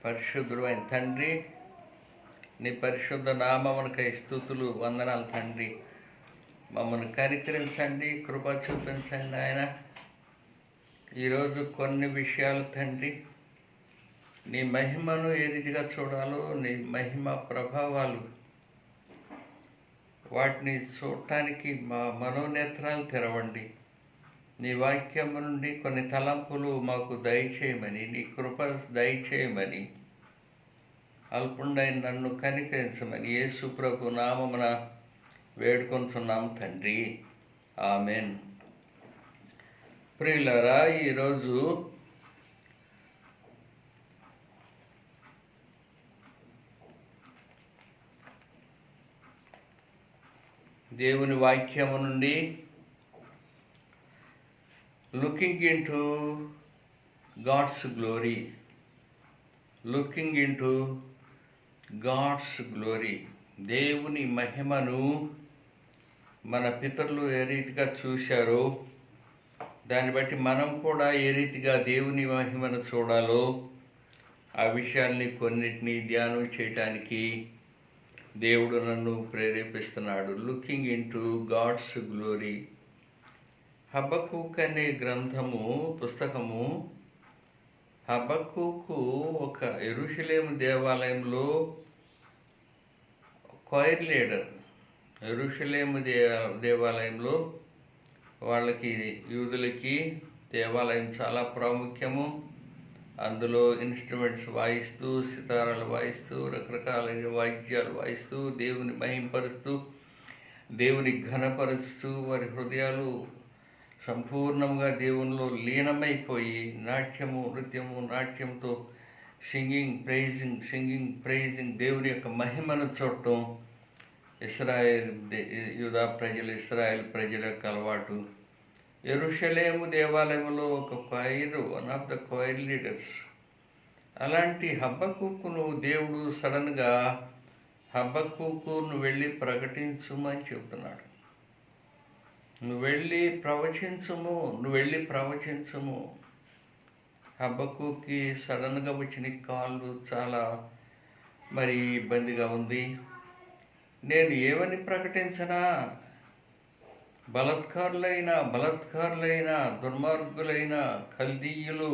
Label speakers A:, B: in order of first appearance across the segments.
A: పరిశుద్ధుడు అయిన తండ్రి, నీ పరిశుద్ధ నామమునకై స్తుతులు, వందనాలు తండ్రి. మమ్మల్ని కనికరించండి, కృప చూపించండి ఆయన. ఈరోజు కొన్ని విషయాలు తండ్రి, నీ మహిమను ఏ రీతిగా చూడాలో, నీ మహిమ ప్రభావాలు వాటిని చూడటానికి మా మనోనేత్రాలు తెరవండి. నీ వాక్యము నుండి కొన్ని తలంపులు మాకు దయచేయమని, నీ కృప దయచేయమని, అల్పుండైన నన్ను కనికరించమని యేసు ప్రభు నామమున వేడుకొంటున్నాం తండ్రి, ఆమెన్. ప్రియులారా, ఈరోజు దేవుని వాక్యము నుండి looking into God's glory, looking into God's glory, దేవుని మహిమను మన పితరులు ఏ రీతిగా చూశారో దాన్ని బట్టి మనం కూడా ఏ రీతిగా దేవుని మహిమను చూడాలో ఆ విషయాల్ని కొన్నిటిని ధ్యానం చేయటానికి దేవుడు నన్ను ప్రేరేపిస్తున్నాడు. Looking into God's glory. Habakkuk అనే పుస్తకము హబక్కూకు ఒక యెరూషలేము దేవాలయంలో choir లీడర్. యెరూషలేము దేవాలయంలో వాళ్ళకి, యూదులకి దేవాలయం చాలా ప్రాముఖ్యము. అందులో ఇన్స్ట్రుమెంట్స్ వాయిస్తూ, సితారాలు వాయిస్తూ, రకరకాలైన వాయిద్యాలు వాయిస్తూ, దేవుని మహింపరుస్తూ, దేవుని ఘనపరుస్తూ, వారి హృదయాలు సంపూర్ణంగా దేవునిలో లీనమైపోయి నాట్యంతో సింగింగ్ ప్రైజింగ్ దేవుని యొక్క మహిమను చూడటం యూదా ప్రజలు, ఇశ్రాయేల్ ప్రజల యొక్క అలవాటు. యెరూషలేము దేవాలయంలో ఒక one of the choir leaders. అలాంటి హబక్కూకును దేవుడు సడన్గా హబక్కూకును వెళ్ళి ప్రకటించుమని చెబుతున్నాడు. నువ్వు వెళ్ళి ప్రవచించుము. హబక్కూకి సడన్గా వచ్చిన కాళ్ళు చాలా ఇబ్బందిగా ఉంది. నేను ఏమని ప్రకటించనా? బలత్కారులైన దుర్మార్గులైన కల్దీయులు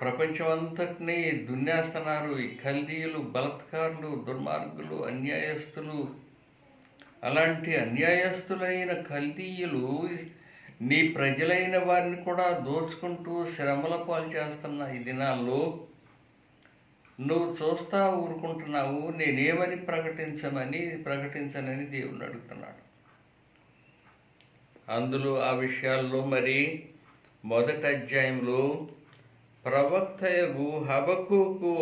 A: ప్రపంచమంతటినీ దున్నేస్తున్నారు. ఈ కల్దీయులు, బలత్కారులు, దుర్మార్గులు, అన్యాయస్తులు. అలాంటి అన్యాయస్తులైన కల్దీయులు నీ ప్రజలైన వారిని కూడా దోచుకుంటూ శ్రమల పాలు చేస్తున్న ఈ దినాల్లో నువ్వు చూస్తా ఊరుకుంటున్నావు. నేనేమని ప్రకటించనని దేవుడు అడుగుతున్నాడు. అందులో ఆ విషయాల్లో మొదటి అధ్యాయంలో ప్రవక్తయగు హబక్కూకు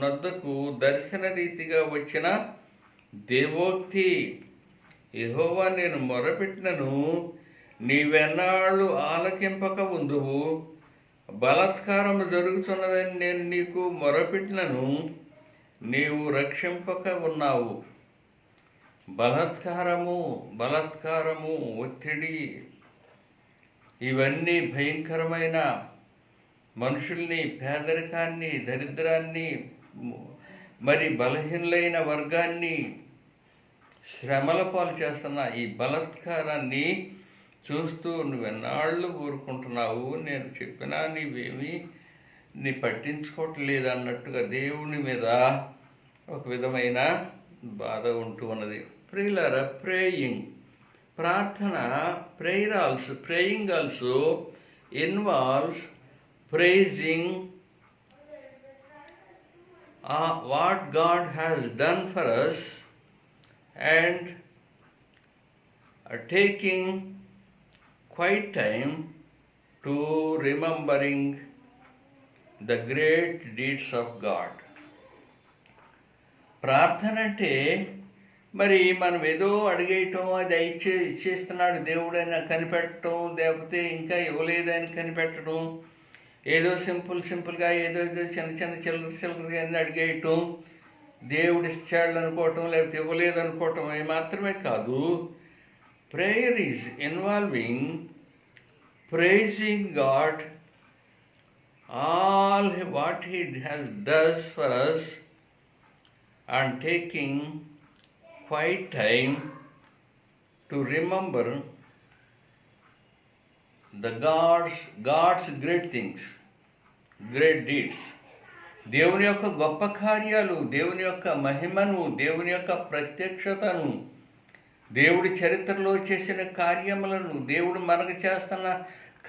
A: నొద్దకు దర్శన రీతిగా వచ్చిన దేవోక్తి, యెహోవా నేను మొరపెట్టినను నీవెన్నాళ్ళు ఆలకింపక ఉందువు. బలాత్కారము జరుగుతున్నదని నేను నీకు మొరపెట్టినను నీవు రక్షింపక ఉన్నావు. బలాత్కారము, ఒత్తిడి, ఇవన్నీ భయంకరమైన మనుషుల్ని, పేదరికాన్ని, దరిద్రాన్ని, బలహీనులైన వర్గాన్ని శ్రమల పాలు చేస్తున్న ఈ బలాత్కారాన్ని చూస్తూ నువ్వెన్నాళ్ళు ఊరుకుంటున్నావు? నేను చెప్పినా నీ పట్టించుకోవట్లేదు అన్నట్టుగా దేవుని మీద ఒక విధమైన బాధ ఉంటూ ఉన్నది. ప్రియులారా, ప్రార్థన, praying also involves praising what God has done for us and taking quiet time to remembering the great deeds of God. ప్రార్థన అంటే మనం ఏదో అడిగేయటం, అది ఇచ్చేస్తున్నాడు దేవుడైనా కనిపెట్టడం, లేకపోతే ఇంకా ఇవ్వలేదని కనిపెట్టడం, ఏదో సింపుల్గా ఏదో చిన్న చిల్లరగా అడిగేయటం, దేవుడు ఇచ్చాడు అనుకోవటం, లేకపోతే ఇవ్వలేదు అనుకోవటం మాత్రమే కాదు. Prayer is involving praising God all what He has does for us, and taking quiet time to remember the God's great things, great deeds. దేవుని యొక్క గొప్ప కార్యాలు, దేవుని యొక్క మహిమను, దేవుని యొక్క ప్రత్యక్షతను, దేవుడి చరిత్రలో చేసిన కార్యములను, దేవుడు మనకు చేస్తున్న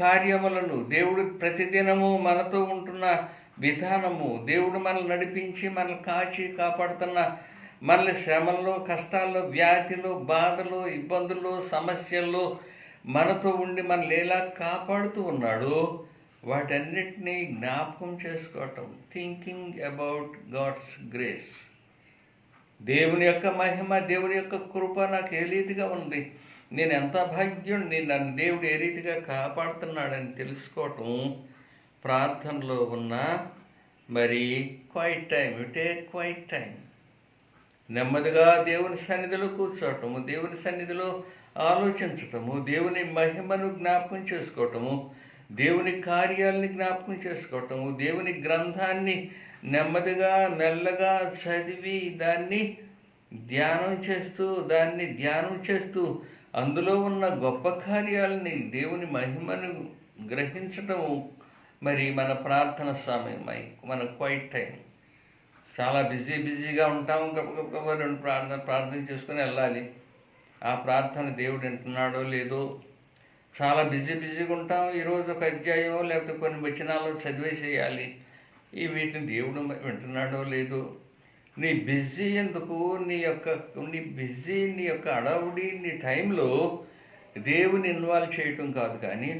A: కార్యములను, దేవుడు ప్రతిదినము మనతో ఉంటున్న విధానము, దేవుడు మనల్ని నడిపించి మనల్ని కాచి కాపాడుతున్న, మనల్ని శ్రమల్లో, కష్టాల్లో, వ్యాధిలో, బాధలో, ఇబ్బందుల్లో, సమస్యల్లో మనతో ఉండి మనల్ని ఎలా కాపాడుతూ ఉన్నాడో వాటన్నిటినీ జ్ఞాపకం చేసుకోవటం. Thinking about God's grace. దేవుని యొక్క మహిమ, దేవుని యొక్క కృప నాకు ఏ రీతిగా ఉంది, నేను ఎంత భాగ్యుడిని, నన్ను దేవుడు ఏ రీతిగా కాపాడుతున్నాడని తెలుసుకోవటం ప్రార్థనలో ఉన్న మరి quiet time. Take quiet time. నెమ్మదిగా దేవుని సన్నిధిలో కూర్చోవటము, దేవుని సన్నిధిలో ఆలోచించటము, దేవుని మహిమను జ్ఞాపకం చేసుకోవటము, దేవుని కార్యాలని జ్ఞాపకం చేసుకోవటము, దేవుని గ్రంథాన్ని నెమ్మదిగా మెల్లగా చదివి దాన్ని ధ్యానం చేస్తూ అందులో ఉన్న గొప్ప కార్యాలని, దేవుని మహిమను గ్రహించటము మరి మన ప్రార్థన సమయం, మన క్వైట్ టైం. చాలా బిజీగా ఉంటాము, గొప్ప రెండు ప్రార్థన చేసుకుని వెళ్ళాలి. ఆ ప్రార్థన దేవుడు వింటున్నాడో లేదో. చాలా బిజీగా ఉంటాం, ఈరోజు ఒక అధ్యాయం లేకపోతే కొన్ని వచనాలు చదివేసేయాలి. వీటిని దేవుడు వింటున్నాడో లేదో. నీ బిజీ ఎందుకు, నీ యొక్క అడవుడి, నీ టైంలో దేవుని ఇన్వాల్వ్ చేయటం కాదు, కానీ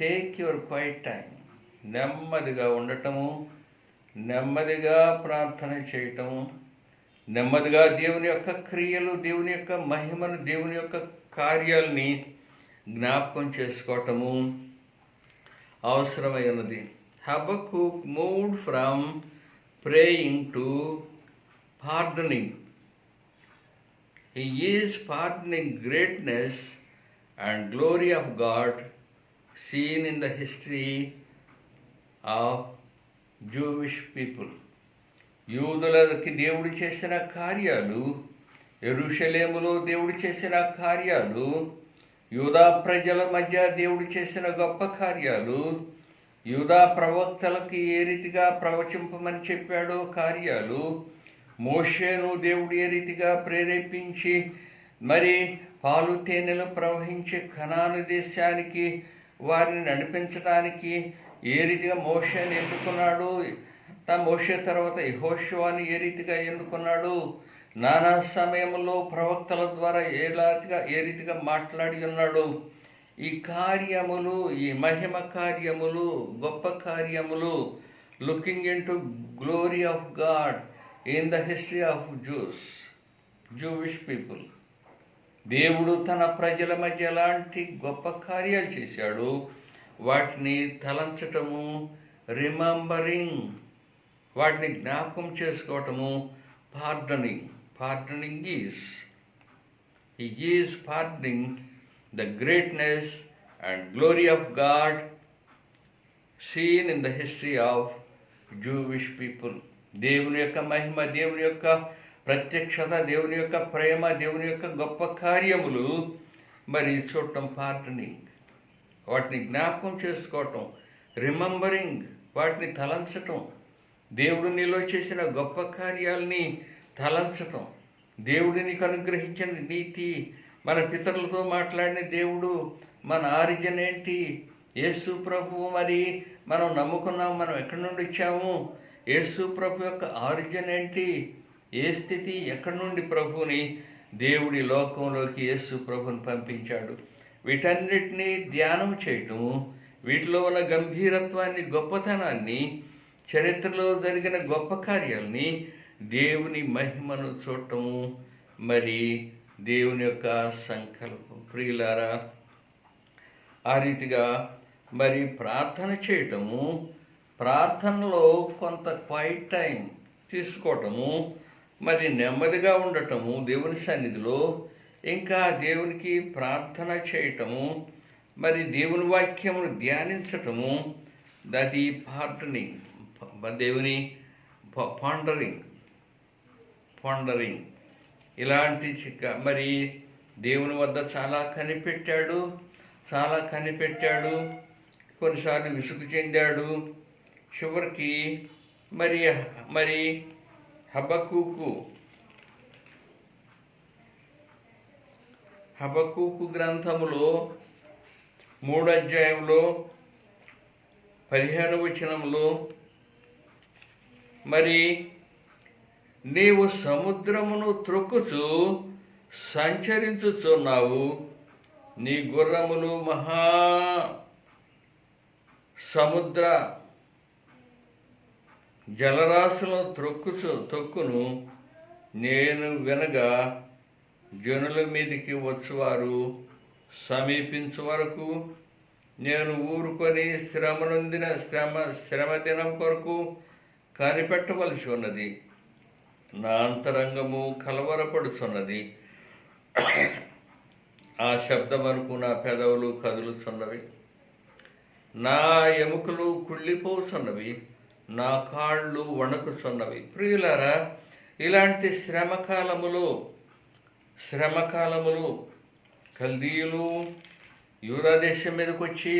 A: టేక్ యువర్ క్వైట్ టైం. నెమ్మదిగా ఉండటము, నెమ్మదిగా ప్రార్థన చేయటము, నెమ్మదిగా దేవుని యొక్క క్రియలు, దేవుని యొక్క మహిమను, దేవుని యొక్క కార్యాలని జ్ఞాపకం చేసుకోవటము అవసరమై ఉన్నది. Habakkuk moved from praying to pardoning. He is pardoning greatness and glory of God seen in the history of Jewish people. యూదులకి దేవుడు చేసిన కార్యాలు, యెరూషలేములో దేవుడు చేసిన కార్యాలు, యూదా ప్రజల మధ్య దేవుడు చేసిన గొప్ప కార్యాలు, యూదా ప్రవక్తలకి ఏ రీతిగా ప్రవచింపమని చెప్పాడో కార్యాలు, మోషేను దేవుడు ఏ రీతిగా ప్రేరేపించి మరి పాలు తేనెలు ప్రవహించే కనాను దేశానికి వారిని నడిపించడానికి ఏ రీతిగా మోషేని ఎన్నుకున్నాడు, మోషే తర్వాత యెహోషువని ఏ రీతిగా ఎన్నుకున్నాడు, నానా సమయంలో ప్రవక్తల ద్వారా ఏ రీతిగా మాట్లాడి ఉన్నాడు. ఈ కార్యములు, ఈ మహిమ కార్యములు, గొప్ప కార్యములు, looking in to glory of God in the history of Jewish people. దేవుడు తన ప్రజల మధ్య ఎలాంటి గొప్ప కార్యాలు చేశాడు, వాటిని తలంచటము, రిమెంబరింగ్, వాటిని జ్ఞాపకం చేసుకోవటము, pardoning he is pardoning the greatness and glory of God seen in the history of Jewish people. దేవుని యొక్క మహిమ, దేవుని యొక్క ప్రత్యక్షత, దేవుని యొక్క ప్రేమ, దేవుని యొక్క గొప్ప కార్యములు మరి చూడటం, పార్డనింగ్, వాటిని జ్ఞాపకం చేసుకోవటం, రిమెంబరింగ్, వాటిని తలంచటం, దేవుడు నీలో చేసిన గొప్ప కార్యాలని తలంచటం, దేవుడు నీకు అనుగ్రహించిన నీతి, మన పితరులతో మాట్లాడిన దేవుడు, మన ఆరిజిన్ ఏంటి, యేసు ప్రభువు మరి మనం నమ్ముకున్నాం, మనం ఎక్కడి నుండి వచ్చాము, యేసు ప్రభు యొక్క ఆరిజిన్ ఏంటి, ఏ స్థితి, ఎక్కడి నుండి ప్రభువుని దేవుడి లోకంలోకి యేసు ప్రభుని పంపించాడు. వీటన్నిటినీ ధ్యానం చేయటము, వీటిలో ఉన్న గంభీరత్వాన్ని, గొప్పతనాన్ని, చరిత్రలో జరిగిన గొప్ప కార్యాలని, దేవుని మహిమను చూడటము మరి దేవుని యొక్క సంకల్పం. ప్రియులారా, ఆ రీతిగా మరి ప్రార్థన చేయటము, ప్రార్థనలో కొంత క్వైట్ టైం తీసుకోవటము, మరి నెమ్మదిగా ఉండటము దేవుని సన్నిధిలో, ఇంకా దేవునికి ప్రార్థన చేయటము, మరి దేవుని వాక్యమును ధ్యానించటము, అది పార్టనింగ్, దేవుని పాండరింగ్ పాండరింగ్ ఇలాంటి మరి దేవుని వద్ద చాలా కనిపెట్టాడు, కొన్నిసార్లు విసుగు చెందాడు. చివరికి మరి మరి హబక్కూకు గ్రంథములో 3వ అధ్యాయంలో 15వ వచనంలో, మరి నీవు సముద్రమును త్రొక్కుచు సంచరించుచున్నావు, నీ గుర్రములు మహా సముద్ర జలరాశులను తొక్కును. నేను వినగా జనుల మీదికి వచ్చువారు సమీపించు వరకు నేను ఊరుకొని శ్రమ దినం కొరకు కనిపెట్టవలసి ఉన్నది. నా అంతరంగము కలవరపడుచున్నది, ఆ శబ్దమనుకు నా పెదవులు కదులుచున్నవి, నా ఎముకలు కుళ్ళిపోతున్నవి, నా కాళ్ళు వణకుచున్నవి. ప్రియులారా, ఇలాంటి శ్రమకాలములు కల్దీయులు యూదా దేశం మీదకి వచ్చి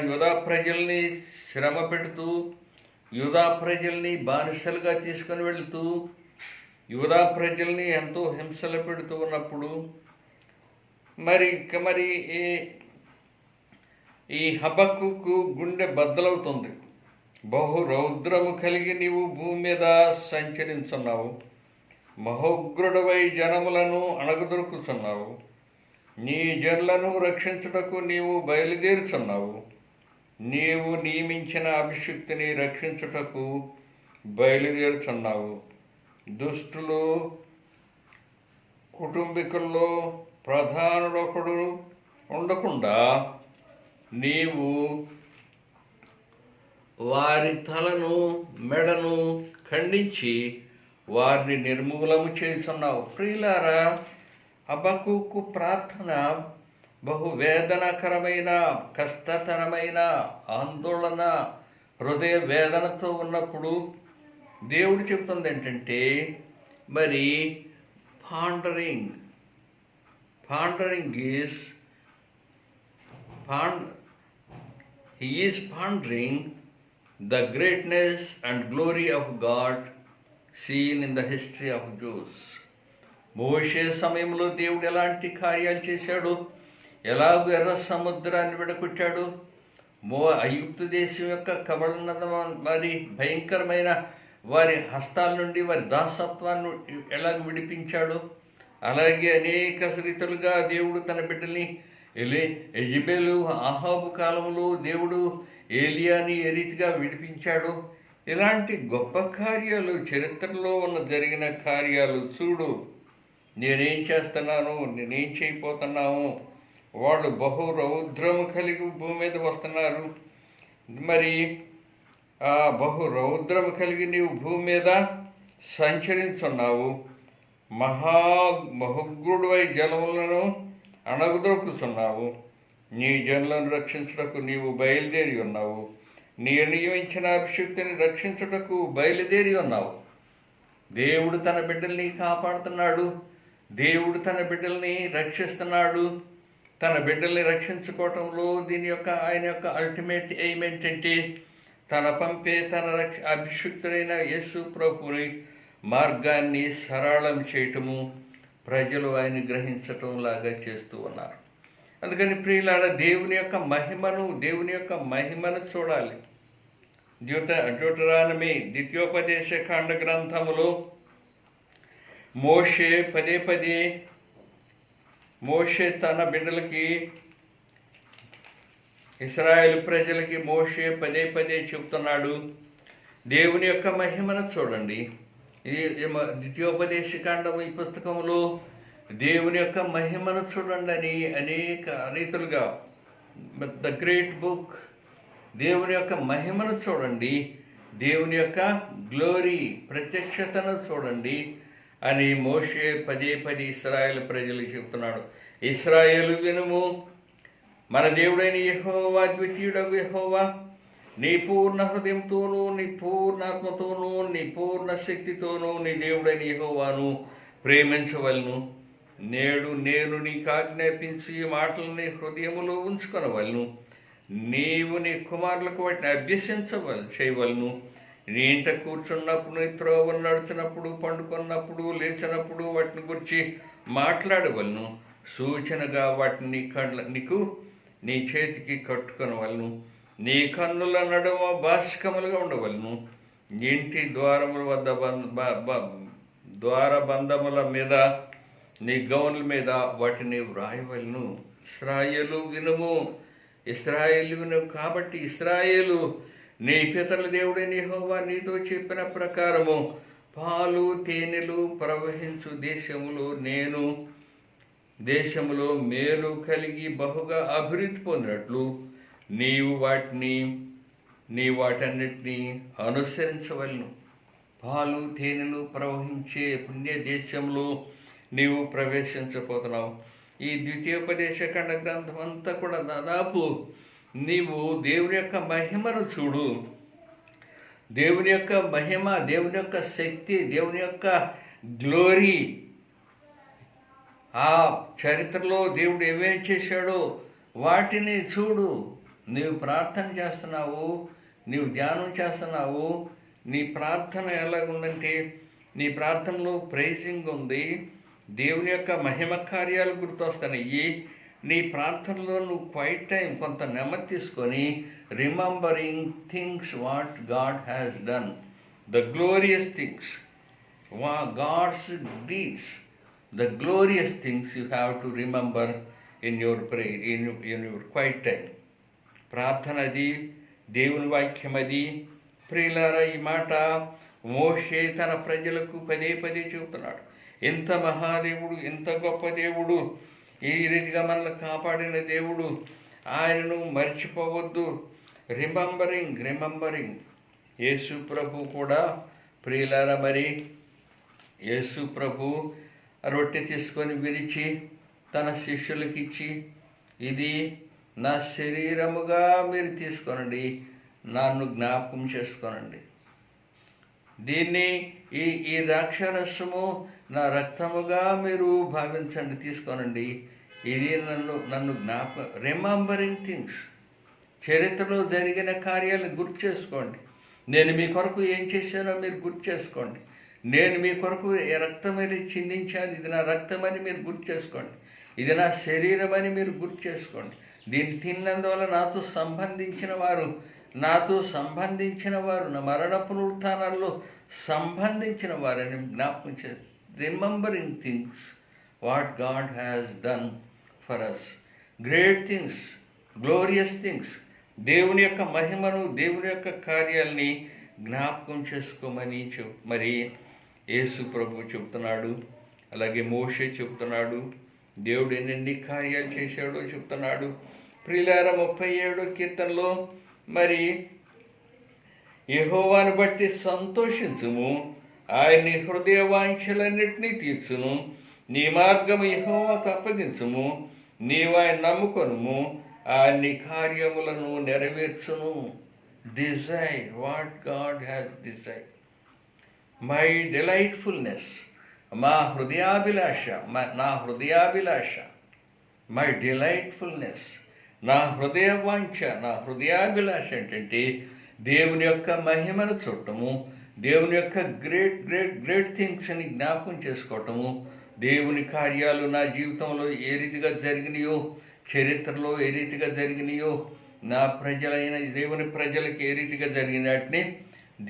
A: యూదా ప్రజల్ని శ్రమ పెడుతూ, యూదా ప్రజల్ని బానిసలుగా తీసుకొని వెళుతూ, యూదా ప్రజల్ని ఎంతో హింసలు పెడుతూ ఉన్నప్పుడు మరి ఈ హబక్కూకు గుండె బద్దలవుతుంది. బహు రౌద్రము కలిగి నీవు భూమి మీద సంచరించున్నావు, మహోగ్రుడవై జనములను అణగదొరుకుతున్నావు, నీ జనులను రక్షించుటకు నీవు బయలుదేరుచున్నావు, నీవు నియమించిన అభిషిక్తుని రక్షించుటకు బయలుదేరుచున్నావు. దుష్టులు కుటుంబీకుల్లో ప్రధానుడొకడు ఉండకుండా నీవు వారి తలను మెడను ఖండించి వారిని నిర్మూలము చేస్తున్నావు. ప్రియులారా, హబక్కూకు ప్రార్థన బహు వేదనకరమైన, కష్టతరమైన, ఆందోళన, హృదయ వేదనతో ఉన్నప్పుడు దేవుడు చెప్తుంది ఏంటంటే, మరి pandering is pandering the greatness and glory of God seen in the history of Jews. మోషే సమయంలో దేవుడు ఎలాంటి కార్యాలు చేశాడు, ఎలాగో ఎర్ర సముద్రాన్ని విడగొట్టాడు, ఐగుప్తు దేశం యొక్క కబళన వారి భయంకరమైన వారి హస్తాల నుండి వారి దాసత్వాన్ని ఎలాగ విడిపించాడు, అలాగే అనేక రీతులుగా దేవుడు తన బిడ్డల్ని యెజెబెలు ఆహాబు కాలంలో దేవుడు ఏలియాని ఏ రీతిగా విడిపించాడు. ఇలాంటి గొప్ప కార్యాలు చరిత్రలో జరిగిన కార్యాలు చూడు. నేనేం చేస్తున్నాను, నేనేం చేయబోతున్నాము. వాళ్ళు బహు రౌద్రము కలిగి భూమి మీద వస్తున్నారు. మరి ఆ బహు రౌద్రము కలిగి నీవు భూమి మీద సంచరించున్నావు, మహోగ్రుడవై జలములను అణగదొరుకుతున్నావు, నీ జనులను రక్షించుటకు నీవు బయలుదేరి ఉన్నావు, నీ నియమించిన అభిషక్తిని రక్షించుటకు బయలుదేరి ఉన్నావు. దేవుడు తన బిడ్డల్ని కాపాడుతున్నాడు, దేవుడు తన బిడ్డల్ని రక్షిస్తున్నాడు. తన బిడ్డల్ని రక్షించుకోవటంలో ఆయన యొక్క అల్టిమేట్ ఎయిమ్ ఏంటంటే, తన అభిషిక్తుడైన యేసు ప్రభుని మార్గాన్ని సరళం చేయటము, ప్రజలు ఆయన గ్రహించటం లాగా చేస్తూ ఉన్నారు. అందుకని ప్రియులారా, దేవుని యొక్క మహిమను చూడాలి. డ్యూటరానమీ ద్వితీయోపదేశ కాండ గ్రంథములో మోషే తన బిడ్డలకి, ఇశ్రాయేలు ప్రజలకి పదే చెప్తున్నాడు, దేవుని యొక్క మహిమను చూడండి. ఈ ద్వితీయోపదేశ కాండం ఈ పుస్తకంలో దేవుని యొక్క మహిమను చూడండి అని అనేక రీతులుగా, ద గ్రేట్ బుక్, దేవుని యొక్క మహిమను చూడండి, దేవుని యొక్క గ్లోరీ ప్రత్యక్షతను చూడండి అని మోషే పదే ఇశ్రాయేలు ప్రజలకు చెప్తున్నాడు. ఇశ్రాయేలు వినుము, మన దేవుడైన యెహోవా, ద్వితీయుడగు యెహోవా, నీ పూర్ణ హృదయంతోనూ, నీ పూర్ణాత్మతోనూ, నీ పూర్ణ శక్తితోనూ నీ దేవుడైన యెహోవాను ప్రేమించవలను. నేడు నేను నీకు ఆజ్ఞాపించి ఈ మాటలని హృదయములో ఉంచుకొనవలను. నీవు నీ కుమారులకు వాటిని చేయవలను. నీ ఇంట కూర్చున్నప్పుడు, నీ త్రోవను నడుచున్నప్పుడు, పండుకున్నప్పుడు, లేచినప్పుడు వాటిని గురించి మాట్లాడవలను. సూచనగా వాటిని నీకు నీ చేతికి కట్టుకొనవలను. నీ కన్నుల నడుమ భాష్కములుగా ఉండవలను. ఇంటి ద్వారముల వద్ద ద్వారబంధముల మీద, నీ గౌన్ల మీద వాటిని వ్రాయవలను. ఇశ్రాయేలు వినుము, ఇశ్రాయేలు వినుము. కాబట్టి ఇశ్రాయేలు, నీ పితరుల దేవుడైన యెహోవా నీతో చెప్పిన ప్రకారము పాలు తేనెలు ప్రవహించు దేశములో మేలు కలిగి బహుగా అభివృద్ధి పొందినట్లు నీవు వాటన్నిటినీ అనుసరించవలను. పాలు తేనెలు ప్రవహించే పుణ్య దేశంలో నీవు ప్రవేశించబోతున్నావు. ఈ ద్వితీయోపదేశకాండ గ్రంథం అంతా కూడా దాదాపు నీవు దేవుని యొక్క మహిమను చూడు. దేవుని యొక్క మహిమ, దేవుని యొక్క శక్తి, దేవుని యొక్క గ్లోరీ, ఆ చరిత్రలో దేవుడు ఏమేం చేశాడో వాటిని చూడు. నీవు ప్రార్థన చేస్తున్నావు, నీవు ధ్యానం చేస్తున్నావు. నీ ప్రార్థన ఎలాగుందంటే, నీ ప్రార్థనలో ప్రైజింగ్ ఉంది, దేవుని యొక్క మహిమ కార్యాలు గుర్తొస్తున్నాయి. నీ ప్రార్థనలో నువ్వు క్వైట్ టైం కొంత నెమ్మది తీసుకొని remembering things what God has done, the glorious things, God's deeds, the glorious things you have to remember in your prayer, in your quiet time. ప్రార్థన అది, దేవుని వాక్యం అది. ప్రియులారా, ఈ మాట మోషే తన ప్రజలకు పదే పదే చెబుతున్నాడు. ఎంత మహాదేవుడు, ఎంత గొప్ప దేవుడు, ఈ రీతిగా మనల్ని కాపాడిన దేవుడు, ఆయనను మర్చిపోవద్దు. రిమెంబరింగ్. యేసు ప్రభు కూడా ప్రియులారా, మరి యేసు ప్రభు రొట్టె తీసుకొని విరిచి తన శిష్యులకి ఇచ్చి, ఇది నా శరీరముగా మీరు తీసుకోనండి, నన్ను జ్ఞాపకం చేసుకోనండి. దీన్ని ఈ ద్రాక్షరసము నా రక్తముగా మీరు భావించండి, తీసుకోనండి. ఇది నన్ను రిమెంబరింగ్ థింగ్స్. చరిత్రలో జరిగిన కార్యాలను గుర్తు చేసుకోండి. నేను మీ కొరకు ఏం చేశానో మీరు గుర్తు చేసుకోండి. నేను మీ కొరకు రక్తమని చిందించాను, ఇది నా రక్తమని మీరు గుర్తు చేసుకోండి. ఇది నా శరీరం అని మీరు గుర్తు చేసుకోండి. దీన్ని తిన్నందువల్ల నాతో సంబంధించిన వారు నా మరణ పునరుత్థానాల్లో సంబంధించిన వారని జ్ఞాపకం చేసి, remembering things what God has done for us, great things, glorious things. దేవుని యొక్క మహిమను, దేవుని యొక్క కార్యాలని జ్ఞాపకం చేసుకోమని మరి యేసు ప్రభు చెప్తున్నాడు. అలాగే మోషే చెప్తున్నాడు. దేవుడు ఎన్నెన్ని కార్యాలు చేశాడో చెప్తున్నాడు. ప్రియులారా, 37వ కీర్తనలో మరి యెహోవాను బట్టి సంతోషించుము, ఆయన హృదయ వాంఛలన్నిటినీ తీర్చును. నీ మార్గము యెహోవాకు అప్పగించుము, నీవు ఆయన నమ్ముకొనుము, ఆయన నీ కార్యములను నెరవేర్చును. Desire what God has desire. My delightfulness, నా హృదయాభిలాష, మై డిలైట్ఫుల్నెస్, నా హృదయ వాంఛ, నా హృదయాభిలాష ఏంటంటే దేవుని యొక్క మహిమను చూడటము, దేవుని యొక్క గ్రేట్ థింగ్స్ అని జ్ఞాపకం చేసుకోవటము, దేవుని కార్యాలు నా జీవితంలో ఏ రీతిగా జరిగినాయో, చరిత్రలో ఏ రీతిగా జరిగినాయో, నా ప్రజలైన దేవుని ప్రజలకు ఏ రీతిగా జరిగిన వాటిని,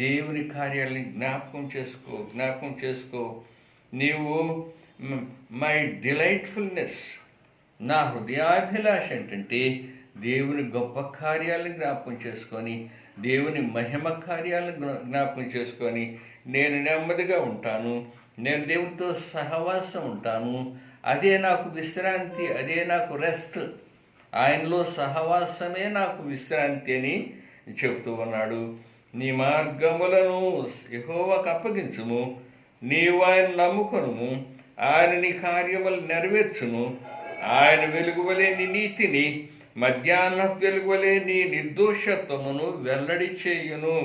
A: దేవుని కార్యాలని జ్ఞాపకం చేసుకో. నీవు మై డిలైట్ఫుల్నెస్, నా హృదయాభిలాష ఏంటంటే దేవుని గొప్ప కార్యాలను జ్ఞాపకం చేసుకొని, దేవుని మహిమ కార్యాలను జ్ఞాపకం చేసుకొని, నేను నెమ్మదిగా ఉంటాను, నేను దేవునితో సహవాసం ఉంటాను, అదే నాకు విశ్రాంతి, అదే నాకు రెస్ట్, ఆయనలో సహవాసమే నాకు విశ్రాంతి అని చెబుతూ ఉన్నాడు. నీ మార్గములను యెహోవాకు అప్పగించుము, నీవు ఆయన నమ్ముకొనుము, ఆయన నీ కార్యములు నెరవేర్చును. ఆయన వెలుగు వలె నీ నీతిని మధ్యాహ్న వెలుగులే నీ నిర్దోషత్వమును వెల్లడి చేయును.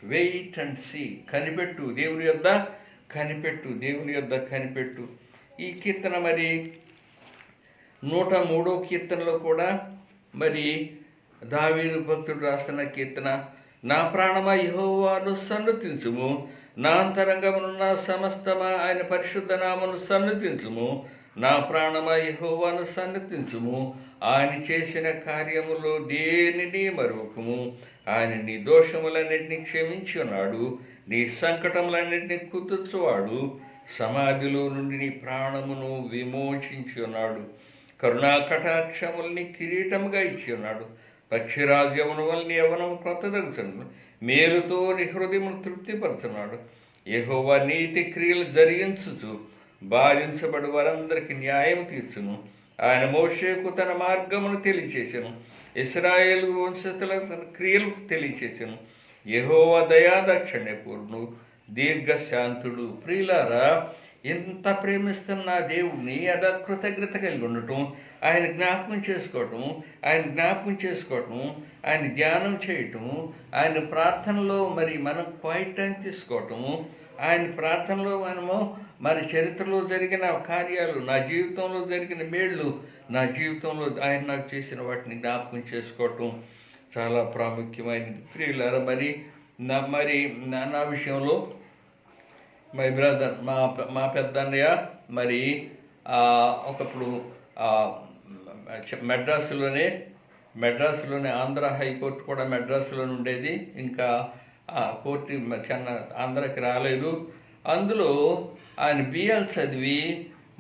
A: వెయిట్ అండ్ సీ, కనిపెట్టు, దేవుని యొద్ద కనిపెట్టు, దేవుని యొద్ద కనిపెట్టు. ఈ కీర్తన మరి 103వ కీర్తనలో కూడా మరి దావీదు భక్తుడు రాస్తున్న కీర్తన, నా ప్రాణమా యెహోవాను సన్నుతించుము, నా అంతరంగమునున్న సమస్తమా ఆయన పరిశుద్ధ నామమును సన్నుతించుము. నా ప్రాణమా యెహోవాను సన్నుతించుము, ఆయన చేసిన కార్యములో దేనిని మరువకుము. ఆయన నీ దోషములన్నింటినీ క్షమించి ఉన్నాడు, నీ సంకటములన్నింటినీ కుదుర్చువాడు. సమాధిలో నుండి నీ ప్రాణమును విమోచించి ఉన్నాడు. కరుణా కటాక్షముల్ని కిరీటముగా ఇచ్చి ఉన్నాడు. పక్షిరాజ్యమును వల్ల యవ్వనం క్రొత్తదగుచున్నాడు. మేలుతో నీ హృదయమును తృప్తిపరుచున్నాడు. యెహోవా నీతి క్రియలు జరిగించుచు బాధించబడి వారందరికీ న్యాయం తీర్చును. ఆయన మోషేకు తన మార్గమును తెలియచేసెను, ఇశ్రాయేలు వంశస్థులకు తన క్రియలు తెలియచేసెను. యెహోవా దయాదాక్షిణ్యపూర్ణుడు, దీర్ఘశాంతుడు. ప్రియులారా, ఎంత ప్రేమిస్తున్న దేవుడిని కృతజ్ఞత కలిగి ఉండటం, ఆయన జ్ఞాపకం చేసుకోవటం, ఆయన ధ్యానం చేయటం, ఆయన ప్రార్థనలో మరి మనం క్వైట్ టైం తీసుకోవటము, ఆయన ప్రార్థనలో మనము మరి చరిత్రలో జరిగిన కార్యాలు, నా జీవితంలో జరిగిన మేళ్ళు, నా జీవితంలో ఆయన నాకు చేసిన వాటిని జ్ఞాపకం చేసుకోవటం చాలా ప్రాముఖ్యమైనది. ప్రియులారా, మరి నా విషయంలో మై బ్రదర్, మా పెద్దన్నయ్య మరి ఒకప్పుడు మెడ్రాసులోనే ఆంధ్ర హైకోర్టు కూడా మెడ్రాసులోనే ఉండేది. ఇంకా కోర్టు ఆంధ్రాకి రాలేదు. అందులో ఆయన బిఎల్ చదివి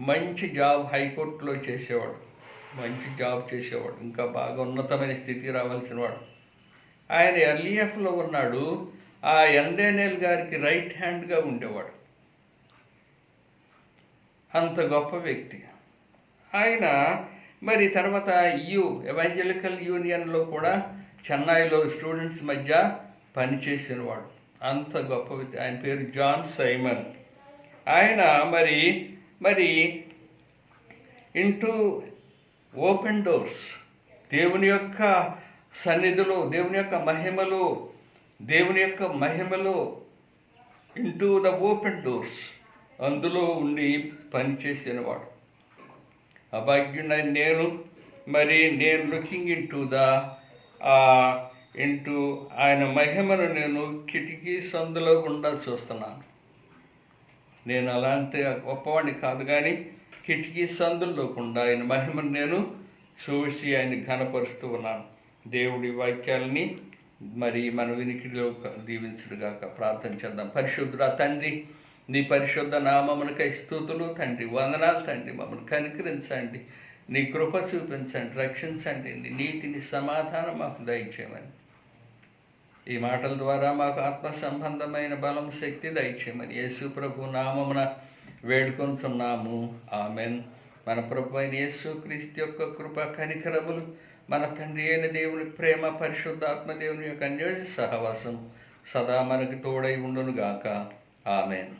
A: మంచి జాబ్ హైకోర్టులో చేసేవాడు, ఇంకా బాగా ఉన్నతమైన స్థితికి రావాల్సిన వాడు. ఆయన ఎల్ఈఎఫ్లో ఉన్నాడు. ఆ ఎన్డేనియల్ గారికి రైట్ హ్యాండ్గా ఉండేవాడు. అంత గొప్ప వ్యక్తి ఆయన. మరి తర్వాత ఎవాంజలికల్ యూనియన్లో కూడా చెన్నైలో స్టూడెంట్స్ మధ్య పనిచేసినవాడు. అంత గొప్ప వ్యక్తి. ఆయన పేరు జాన్ సైమన్. ఆయన మరి ఇంటూ ఓపెన్ డోర్స్, దేవుని యొక్క సన్నిధిలో, దేవుని యొక్క మహిమలో ఇంటూ ద ఓపెన్ డోర్స్, అందులో ఉండి పనిచేసినవాడు. అభాగ్యుడైన నేను లుకింగ్ ఇంటూ ఆయన మహిమను నేను కిటికీ సందులో గుండా చూస్తున్నాను. నేను అలాంటి గొప్పవాడిని కాదు, కానీ కిటికీ సందుల్లో గుండా ఆయన మహిమను నేను చూసి ఆయన ఘనపరుస్తూ ఉన్నాను. దేవుడి వాక్యాలని మరి మన వినికిడిలో దీవించుడుగాక. ప్రార్థన చేద్దాం. పరిశుద్ధుడా తండ్రి, నీ పరిశుద్ధ నామమునకై స్తుతులు తండ్రి, వందనాలు తండ్రి. మమ్మల్ని కనికరించండి, నీ కృప చూపించండి, రక్షించండి, నీ నీతిని సమాధానం మాకు దయచేయమని, ఈ మాటల ద్వారా మాకు ఆత్మ సంబంధమైన బలం, శక్తి దయచేయమని యేసు ప్రభు నామమున వేడుకొంటున్నాము. ఆమెన్. మన ప్రభు అయిన యేసు క్రీస్తు యొక్క కృప, కనికరములు, మన తండ్రి అయిన దేవుని ప్రేమ, పరిశుద్ధాత్మ దేవుని యొక్క అన్యోన్య సహవాసం సదా మనకు తోడై ఉండునుగాక. ఆమెన్.